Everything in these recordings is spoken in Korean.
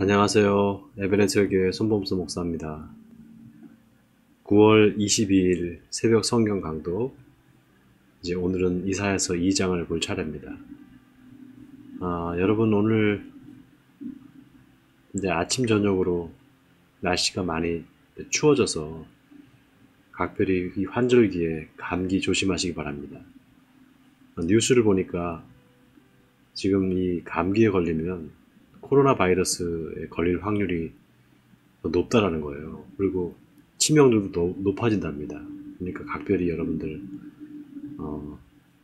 안녕하세요. 에베네zer 교회 손범수 목사입니다. 9월 22일 새벽 성경 강도, 이제 오늘은 이사야서 2장을 볼 차례입니다. 여러분, 오늘 이제 아침 저녁으로 날씨가 많이 추워져서 각별히 이 환절기에 감기 조심하시기 바랍니다. 뉴스를 보니까 지금 이 감기에 걸리면 코로나 바이러스에 걸릴 확률이 더 높다라는 거예요. 그리고 치명률도 높아진답니다. 그러니까 각별히 여러분들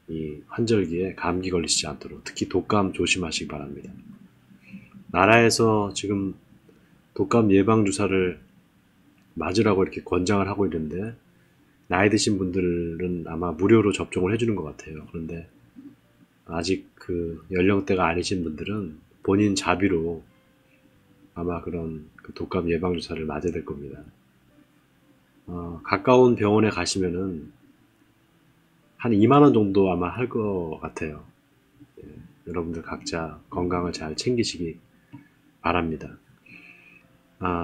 이 환절기에 감기 걸리시지 않도록 특히 독감 조심하시기 바랍니다. 나라에서 지금 독감 예방 주사를 맞으라고 이렇게 권장을 하고 있는데, 나이 드신 분들은 아마 무료로 접종을 해주는 것 같아요. 그런데 아직 그 연령대가 아니신 분들은 본인 자비로 아마 그런 그 독감 예방 주사를 맞아야 될 겁니다. 가까운 병원에 가시면은 한 2만 원 정도 아마 할 것 같아요. 여러분들 각자 건강을 잘 챙기시기 바랍니다.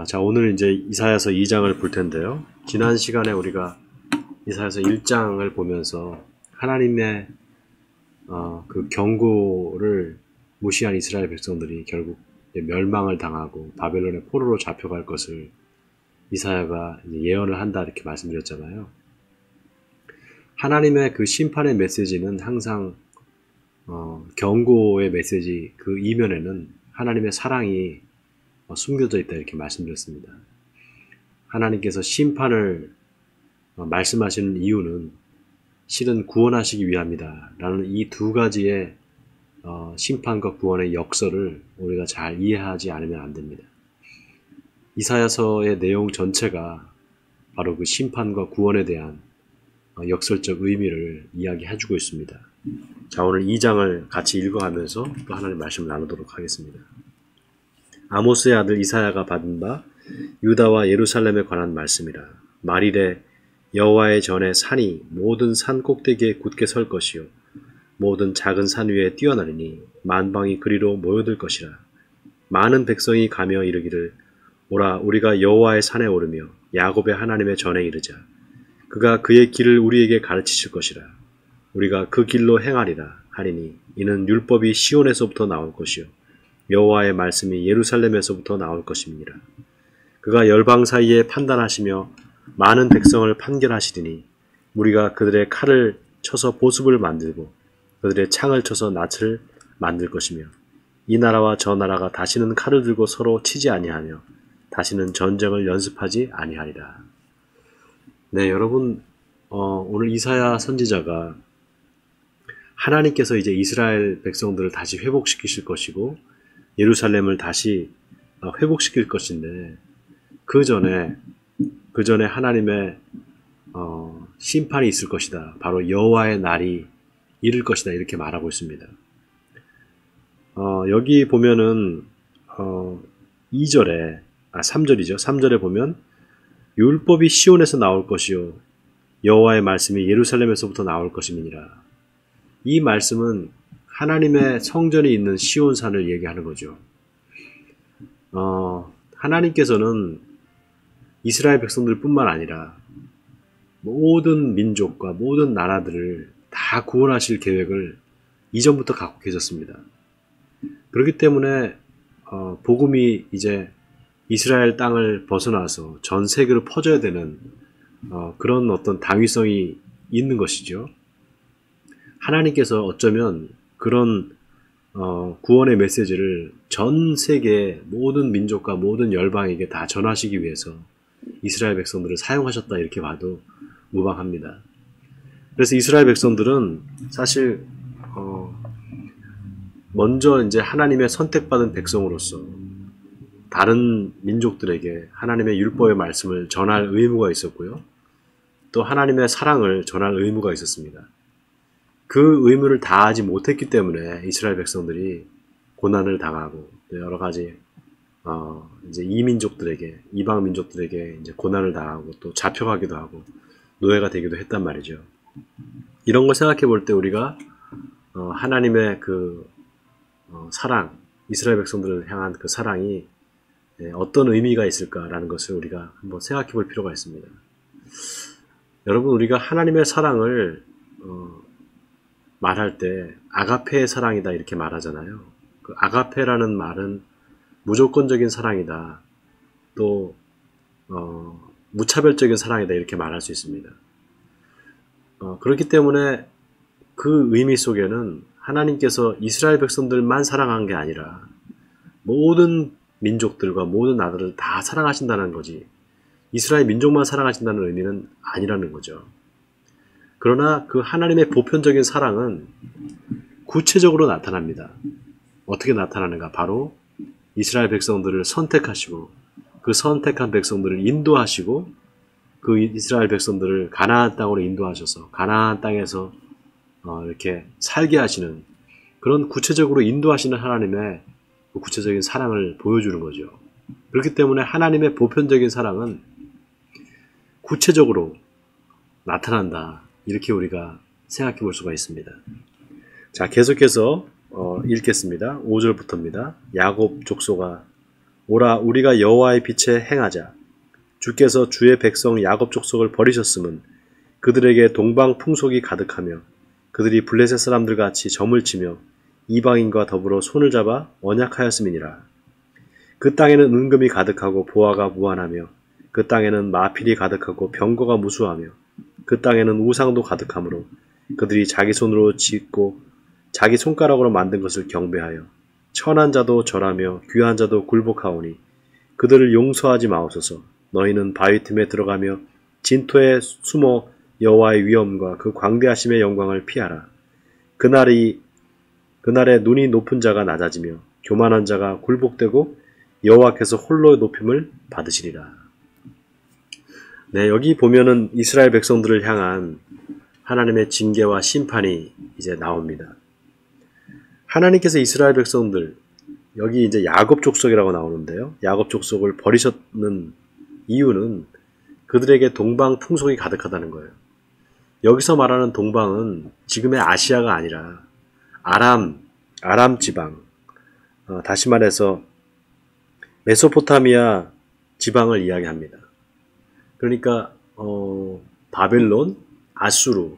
자, 오늘 이제 이사야서 2장을 볼 텐데요. 지난 시간에 우리가 이사야서 1장을 보면서 하나님의 그 경고를 무시한 이스라엘 백성들이 결국 멸망을 당하고 바벨론의 포로로 잡혀갈 것을 이사야가 예언을 한다 이렇게 말씀드렸잖아요. 하나님의 그 심판의 메시지는 항상 경고의 메시지 그 이면에는 하나님의 사랑이 숨겨져 있다 이렇게 말씀드렸습니다. 하나님께서 심판을 말씀하시는 이유는 실은 구원하시기 위함이다 라는 이 두 가지의 심판과 구원의 역설을 우리가 잘 이해하지 않으면 안 됩니다. 이사야서의 내용 전체가 바로 그 심판과 구원에 대한 역설적 의미를 이야기해주고 있습니다. 자, 오늘 2장을 같이 읽어가면서 또 하나님의 말씀을 나누도록 하겠습니다. 아모스의 아들 이사야가 받은 바 유다와 예루살렘에 관한 말씀이라. 말일에 여호와의 전에 산이 모든 산 꼭대기에 굳게 설 것이요 모든 작은 산 위에 뛰어나리니 만방이 그리로 모여들 것이라. 많은 백성이 가며 이르기를 오라 우리가 여호와의 산에 오르며 야곱의 하나님의 전에 이르자. 그가 그의 길을 우리에게 가르치실 것이라. 우리가 그 길로 행하리라 하리니 이는 율법이 시온에서부터 나올 것이요 여호와의 말씀이 예루살렘에서부터 나올 것임이니라. 그가 열방 사이에 판단하시며 많은 백성을 판결하시리니 우리가 그들의 칼을 쳐서 보습을 만들고 그들의 창을 쳐서 낫을 만들 것이며 이 나라와 저 나라가 다시는 칼을 들고 서로 치지 아니하며 다시는 전쟁을 연습하지 아니하리라. 네, 여러분, 오늘 이사야 선지자가 하나님께서 이제 이스라엘 백성들을 다시 회복시키실 것이고 예루살렘을 다시 회복시킬 것인데 그 전에 하나님의 심판이 있을 것이다. 바로 여호와의 날이 이를 것이다. 이렇게 말하고 있습니다. 여기 보면은 3절이죠. 3절에 보면 율법이 시온에서 나올 것이요 여호와의 말씀이 예루살렘에서부터 나올 것임이니라. 이 말씀은 하나님의 성전이 있는 시온산을 얘기하는 거죠. 하나님께서는 이스라엘 백성들 뿐만 아니라 모든 민족과 모든 나라들을 다 구원하실 계획을 이전부터 갖고 계셨습니다. 그렇기 때문에 복음이 이제 이스라엘 땅을 벗어나서 전 세계로 퍼져야 되는 그런 어떤 당위성이 있는 것이죠. 하나님께서 어쩌면 그런 구원의 메시지를 전 세계 모든 민족과 모든 열방에게 다 전하시기 위해서 이스라엘 백성들을 사용하셨다 이렇게 봐도 무방합니다. 그래서 이스라엘 백성들은 사실 먼저 이제 하나님의 선택받은 백성으로서 다른 민족들에게 하나님의 율법의 말씀을 전할 의무가 있었고요. 또 하나님의 사랑을 전할 의무가 있었습니다. 그 의무를 다하지 못했기 때문에 이스라엘 백성들이 고난을 당하고 여러 가지 이제 이방 민족들에게 이제 고난을 당하고 또 잡혀가기도 하고 노예가 되기도 했단 말이죠. 이런 걸 생각해 볼 때 우리가 하나님의 그 사랑, 이스라엘 백성들을 향한 그 사랑이 어떤 의미가 있을까라는 것을 우리가 한번 생각해 볼 필요가 있습니다. 여러분, 우리가 하나님의 사랑을 말할 때 아가페의 사랑이다 이렇게 말하잖아요. 그 아가페라는 말은 무조건적인 사랑이다, 또 무차별적인 사랑이다 이렇게 말할 수 있습니다. 그렇기 때문에 그 의미 속에는 하나님께서 이스라엘 백성들만 사랑한 게 아니라 모든 민족들과 모든 나라를 다 사랑하신다는 거지, 이스라엘 민족만 사랑하신다는 의미는 아니라는 거죠. 그러나 그 하나님의 보편적인 사랑은 구체적으로 나타납니다. 어떻게 나타나는가? 바로 이스라엘 백성들을 선택하시고 그 선택한 백성들을 인도하시고 그 이스라엘 백성들을 가나안 땅으로 인도하셔서 가나안 땅에서 이렇게 살게 하시는, 그런 구체적으로 인도하시는 하나님의 그 구체적인 사랑을 보여주는 거죠. 그렇기 때문에 하나님의 보편적인 사랑은 구체적으로 나타난다, 이렇게 우리가 생각해 볼 수가 있습니다. 자, 계속해서 읽겠습니다. 5절부터입니다. 야곱 족속아, 오라, 우리가 여호와의 빛에 행하자. 주께서 주의 백성 야곱 족속을 버리셨음은 그들에게 동방 풍속이 가득하며 그들이 블레셋 사람들 같이 점을 치며 이방인과 더불어 손을 잡아 언약하였음이니라. 그 땅에는 은금이 가득하고 보화가 무한하며 그 땅에는 마필이 가득하고 병거가 무수하며 그 땅에는 우상도 가득하므로 그들이 자기 손으로 짓고 자기 손가락으로 만든 것을 경배하여 천한 자도 절하며 귀한 자도 굴복하오니 그들을 용서하지 마옵소서. 너희는 바위 틈에 들어가며 진토에 숨어 여호와의 위엄과 그 광대하심의 영광을 피하라. 그날에 눈이 높은 자가 낮아지며 교만한 자가 굴복되고 여호와께서 홀로 높임을 받으시리라. 네, 여기 보면은 이스라엘 백성들을 향한 하나님의 징계와 심판이 이제 나옵니다. 하나님께서 이스라엘 백성들, 여기 이제 야곱 족속이라고 나오는데요, 야곱 족속을 버리셨는 이유는 그들에게 동방 풍속이 가득하다는 거예요. 여기서 말하는 동방은 지금의 아시아가 아니라 아람 지방, 다시 말해서 메소포타미아 지방을 이야기합니다. 그러니까 바벨론, 아수르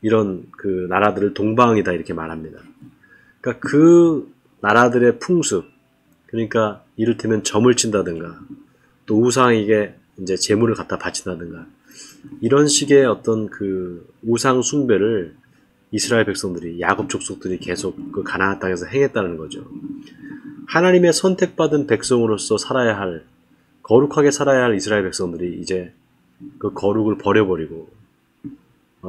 이런 그 나라들을 동방이다 이렇게 말합니다. 그러니까 그 나라들의 풍습, 그러니까 이를테면 점을 친다든가 또 우상에게 이제 제물을 갖다 바친다든가 이런 식의 어떤 그 우상 숭배를 이스라엘 백성들이, 야곱 족속들이 계속 그 가나안 땅에서 행했다는 거죠. 하나님의 선택받은 백성으로서 살아야 할, 거룩하게 살아야 할 이스라엘 백성들이 이제 그 거룩을 버려버리고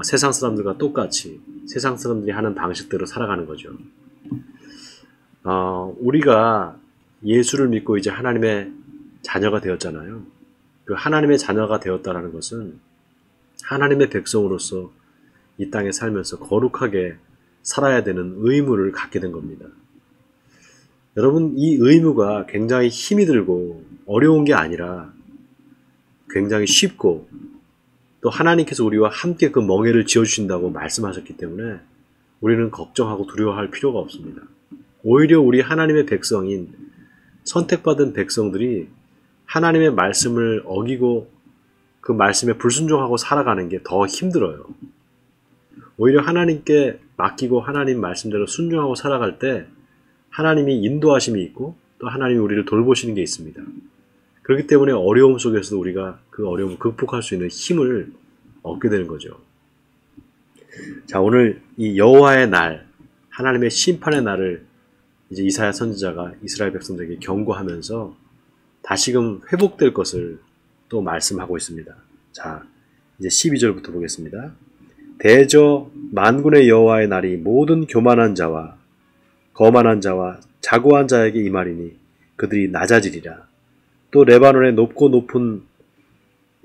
세상 사람들과 똑같이 세상 사람들이 하는 방식대로 살아가는 거죠. 우리가 예수를 믿고 이제 하나님의 자녀가 되었잖아요. 그 하나님의 자녀가 되었다는 것은 하나님의 백성으로서 이 땅에 살면서 거룩하게 살아야 되는 의무를 갖게 된 겁니다. 여러분, 이 의무가 굉장히 힘이 들고 어려운 게 아니라 굉장히 쉽고, 또 하나님께서 우리와 함께 그 멍에를 지어주신다고 말씀하셨기 때문에 우리는 걱정하고 두려워할 필요가 없습니다. 오히려 우리 하나님의 백성인 선택받은 백성들이 하나님의 말씀을 어기고 그 말씀에 불순종하고 살아가는 게 더 힘들어요. 오히려 하나님께 맡기고 하나님 말씀대로 순종하고 살아갈 때 하나님이 인도하심이 있고 또 하나님이 우리를 돌보시는 게 있습니다. 그렇기 때문에 어려움 속에서도 우리가 그 어려움을 극복할 수 있는 힘을 얻게 되는 거죠. 자, 오늘 이 여호와의 날, 하나님의 심판의 날을 이제 이사야 선지자가 이스라엘 백성들에게 경고하면서 다시금 회복될 것을 또 말씀하고 있습니다. 자, 이제 12절부터 보겠습니다. 대저 만군의 여호와의 날이 모든 교만한 자와 거만한 자와 자고한 자에게 임하리니 그들이 낮아지리라. 또 레바논의 높고 높은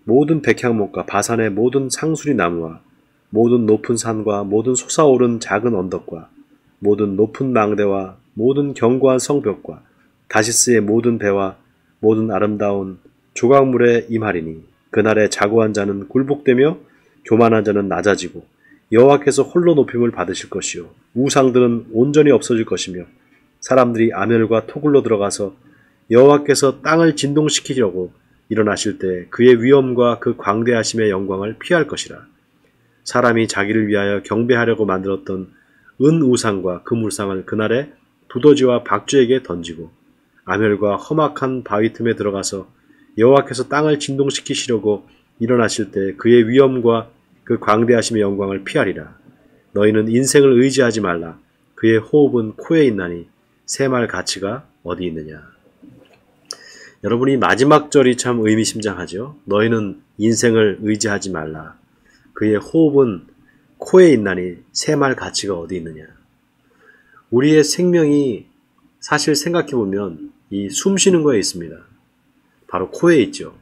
모든 백향목과 바산의 모든 상수리 나무와 모든 높은 산과 모든 솟아오른 작은 언덕과 모든 높은 망대와 모든 견고한 성벽과 다시스의 모든 배와 모든 아름다운 조각물에 임하리니 그날에 자고한 자는 굴복되며 교만한 자는 낮아지고 여호와께서 홀로 높임을 받으실 것이요 우상들은 온전히 없어질 것이며 사람들이 아멸과 토굴로 들어가서 여호와께서 땅을 진동시키려고 일어나실 때 그의 위엄과 그 광대하심의 영광을 피할 것이라. 사람이 자기를 위하여 경배하려고 만들었던 은우상과 금우상을 그날에 두더지와 박쥐에게 던지고 아멸과 험악한 바위 틈에 들어가서 여호와께서 땅을 진동시키시려고 일어나실 때 그의 위엄과 그 광대하심의 영광을 피하리라. 너희는 인생을 의지하지 말라. 그의 호흡은 코에 있나니 새말 가치가 어디 있느냐. 여러분이 마지막 절이 참 의미심장하죠. 너희는 인생을 의지하지 말라. 그의 호흡은 코에 있나니 새말 가치가 어디 있느냐. 우리의 생명이 사실 생각해보면 이 숨 쉬는 거에 있습니다. 바로 코에 있죠.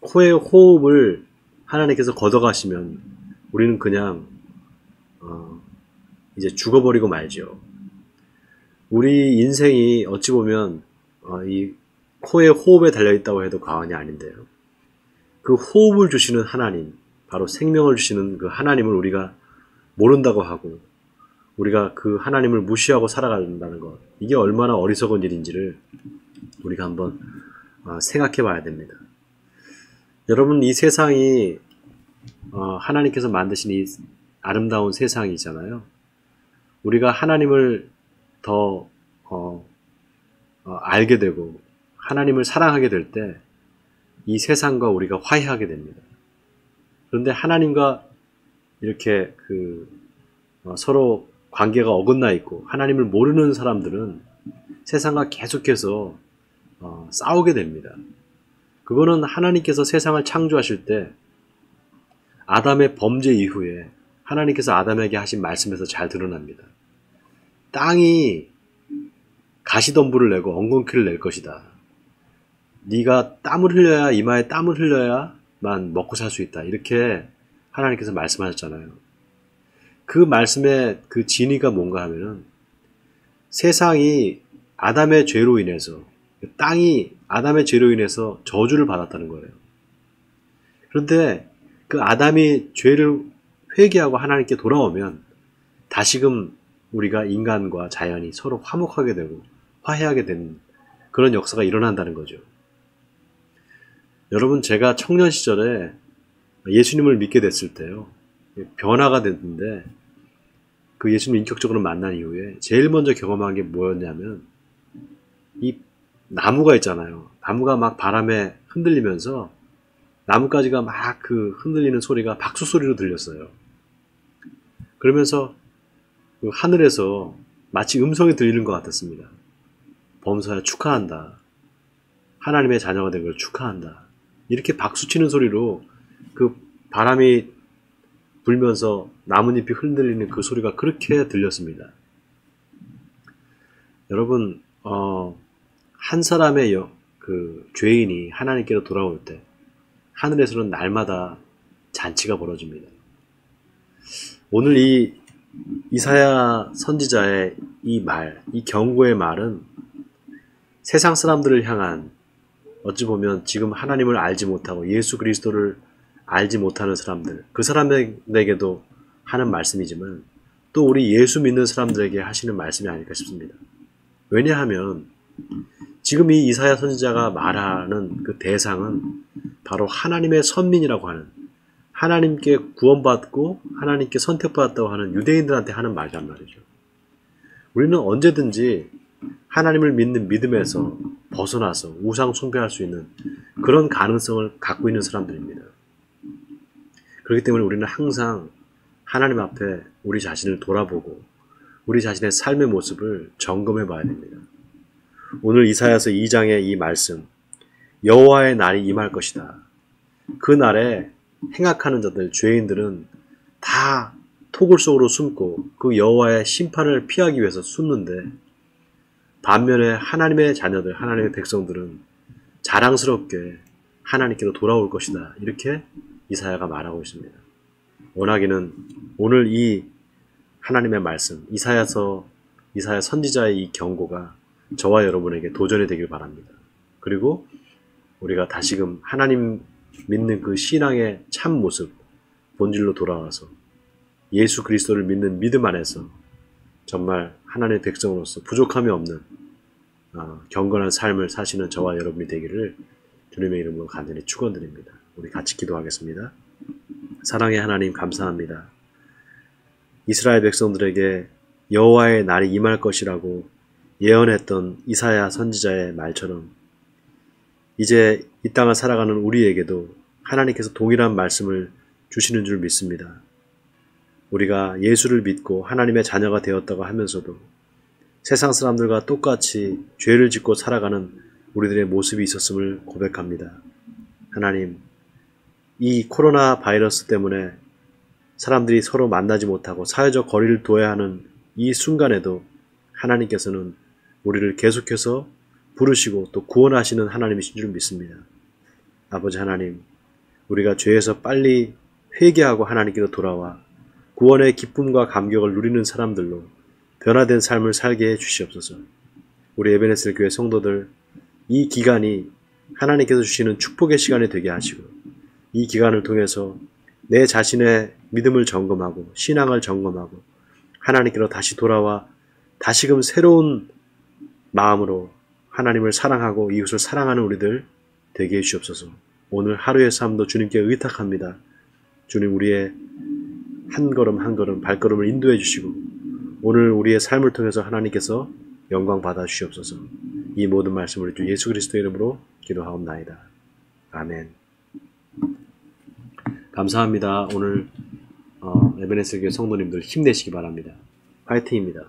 코의 호흡을 하나님께서 걷어가시면 우리는 그냥 이제 죽어버리고 말죠. 우리 인생이 어찌 보면 이 코의 호흡에 달려있다고 해도 과언이 아닌데요. 그 호흡을 주시는 하나님, 바로 생명을 주시는 그 하나님을 우리가 모른다고 하고 우리가 그 하나님을 무시하고 살아간다는 것, 이게 얼마나 어리석은 일인지를 우리가 한번 생각해 봐야 됩니다. 여러분, 이 세상이 하나님께서 만드신 이 아름다운 세상이잖아요. 우리가 하나님을 더 알게 되고 하나님을 사랑하게 될 때 이 세상과 우리가 화해하게 됩니다. 그런데 하나님과 이렇게 서로 관계가 어긋나 있고 하나님을 모르는 사람들은 세상과 계속해서 싸우게 됩니다. 그거는 하나님께서 세상을 창조하실 때 아담의 범죄 이후에 하나님께서 아담에게 하신 말씀에서 잘 드러납니다. 땅이 가시덤불을 내고 엉겅퀴를 낼 것이다. 네가 땀을 흘려야, 이마에 땀을 흘려야만 먹고 살 수 있다. 이렇게 하나님께서 말씀하셨잖아요. 그 말씀의 그 진의가 뭔가 하면은 세상이 아담의 죄로 인해서, 땅이 아담의 죄로 인해서 저주를 받았다는 거예요. 그런데 그 아담이 죄를 회개하고 하나님께 돌아오면 다시금 우리가 인간과 자연이 서로 화목하게 되고 화해하게 되는 그런 역사가 일어난다는 거죠. 여러분, 제가 청년 시절에 예수님을 믿게 됐을 때요, 변화가 됐는데 그 예수님 인격적으로 만난 이후에 제일 먼저 경험한 게 뭐였냐면 이 나무가 있잖아요. 나무가 막 바람에 흔들리면서 나뭇가지가 막 그 흔들리는 소리가 박수 소리로 들렸어요. 그러면서 그 하늘에서 마치 음성이 들리는 것 같았습니다. 범서야 축하한다. 하나님의 자녀가 된 걸 축하한다. 이렇게 박수치는 소리로 그 바람이 불면서 나뭇잎이 흔들리는 그 소리가 그렇게 들렸습니다. 여러분, 한 사람의 그 죄인이 하나님께로 돌아올 때 하늘에서는 날마다 잔치가 벌어집니다. 오늘 이 이사야 선지자의 이 말, 이 경고의 말은 세상 사람들을 향한, 어찌 보면 지금 하나님을 알지 못하고 예수 그리스도를 알지 못하는 사람들, 그 사람들에게도 하는 말씀이지만 또 우리 예수 믿는 사람들에게 하시는 말씀이 아닐까 싶습니다. 왜냐하면 지금 이 이사야 선지자가 말하는 그 대상은 바로 하나님의 선민이라고 하는, 하나님께 구원받고 하나님께 선택받았다고 하는 유대인들한테 하는 말이란 말이죠. 우리는 언제든지 하나님을 믿는 믿음에서 벗어나서 우상 숭배할 수 있는 그런 가능성을 갖고 있는 사람들입니다. 그렇기 때문에 우리는 항상 하나님 앞에 우리 자신을 돌아보고 우리 자신의 삶의 모습을 점검해 봐야 됩니다. 오늘 이사야서 2장의 이 말씀, 여호와의 날이 임할 것이다. 그 날에 행악하는 자들, 죄인들은 다 토굴 속으로 숨고 그 여호와의 심판을 피하기 위해서 숨는데, 반면에 하나님의 자녀들, 하나님의 백성들은 자랑스럽게 하나님께로 돌아올 것이다. 이렇게 이사야가 말하고 있습니다. 원하기는 오늘 이 하나님의 말씀, 이사야 선지자의 이 경고가 저와 여러분에게 도전이 되길 바랍니다. 그리고 우리가 다시금 하나님 믿는 그 신앙의 참 모습, 본질로 돌아와서 예수 그리스도를 믿는 믿음 안에서 정말 하나님의 백성으로서 부족함이 없는 경건한 삶을 사시는 저와 여러분이 되기를 주님의 이름으로 간절히 축원드립니다. 우리 같이 기도하겠습니다. 사랑의 하나님 감사합니다. 이스라엘 백성들에게 여호와의 날이 임할 것이라고 예언했던 이사야 선지자의 말처럼 이제 이 땅을 살아가는 우리에게도 하나님께서 동일한 말씀을 주시는 줄 믿습니다. 우리가 예수를 믿고 하나님의 자녀가 되었다고 하면서도 세상 사람들과 똑같이 죄를 짓고 살아가는 우리들의 모습이 있었음을 고백합니다. 하나님, 이 코로나 바이러스 때문에 사람들이 서로 만나지 못하고 사회적 거리를 둬야 하는 이 순간에도 하나님께서는 우리를 계속해서 부르시고 또 구원하시는 하나님이신 줄 믿습니다. 아버지 하나님, 우리가 죄에서 빨리 회개하고 하나님께로 돌아와 구원의 기쁨과 감격을 누리는 사람들로 변화된 삶을 살게 해 주시옵소서. 우리 에베네셀 교회 성도들, 이 기간이 하나님께서 주시는 축복의 시간이 되게 하시고 이 기간을 통해서 내 자신의 믿음을 점검하고 신앙을 점검하고 하나님께로 다시 돌아와 다시금 새로운 마음으로 하나님을 사랑하고 이웃을 사랑하는 우리들 되게 해주시옵소서. 오늘 하루의 삶도 주님께 의탁합니다. 주님, 우리의 한 걸음 한 걸음 발걸음을 인도해 주시고 오늘 우리의 삶을 통해서 하나님께서 영광 받아 주시옵소서. 이 모든 말씀을 주 예수 그리스도의 이름으로 기도하옵나이다. 아멘. 감사합니다. 오늘 에베네셀 교회 성도님들 힘내시기 바랍니다. 파이팅입니다.